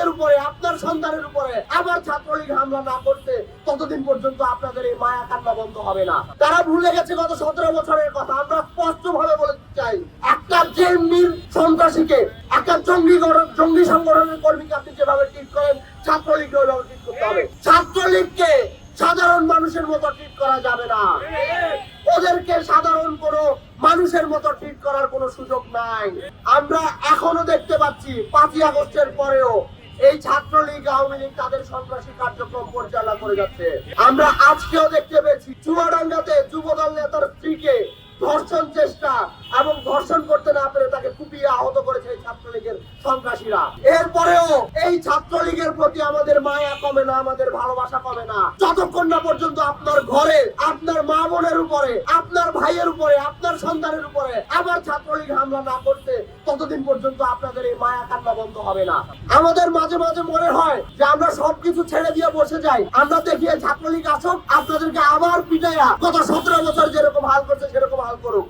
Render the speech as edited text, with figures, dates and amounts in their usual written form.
ভাইয়ের উপরে, আপনার সন্তানের উপরে আবার ছাত্রলীগ হামলা না করতে ততদিন পর্যন্ত আপনাদের এই মায়া কান্না বন্ধ হবে না। তারা ভুলে গেছে গত 17 বছরের কথা। আমরা স্পষ্ট ভাবে বলতে চাই, একটা জেএমবির সন্ত্রাসীকে, একটা জঙ্গি সংগঠনের কর্মীকে আপনি যেভাবে ট্রিট করেন, ছাত্রলীগকে ওইভাবে ট্রিট করতে হবে। ছাত্রলীগকে সাধারণ মানুষের মতো ট্রিট করা যাবে না। ওদেরকে সাধারণ কোনো মানুষের মতো ট্রিট করার কোনো সুযোগ নাই। আমরা এখনো দেখতে পাচ্ছি 5ই আগস্টের পরেও এই ছাত্রলীগ, আওয়ামী লীগ তাদের সন্ত্রাসী কার্যক্রম পরিচালনা করে যাচ্ছে। আমরা আজকেও দেখতে পেয়েছি চুয়াডাঙ্গাতে যুবদল নেতার স্ত্রীকে ধর্ষণ চেষ্টা এবং ধর্ষণ করতে না পেরে তাকে কুপিয়ে আহত করেছে এই ছাত্রলীগের সন্ত্রাসীরা। এরপরেও এই ছাত্রলীগের প্রতি আমাদের মায়া কমে না, আমাদের ভালোবাসা কমে না, যতক্ষণ না পর্যন্ত আপনার ঘরে, আপনার মা বোনের উপরে, আপনার ভাইয়ের উপরে, আপনার সন্তানের উপরে আবার ছাত্রলীগ হামলা না করতে ততদিন পর্যন্ত আপনাদের এই মায়া কান্না বন্ধ হবে না। আমাদের মাঝে মাঝে মনে হয় যে আমরা সবকিছু ছেড়ে দিয়ে বসে যাই, আমরা দেখি ছাত্রলীগ আসুক, আপনাদেরকে আবার পিটাইয়া গত 17 বছর যেরকম হাল করছে সেরকম হাল করুক।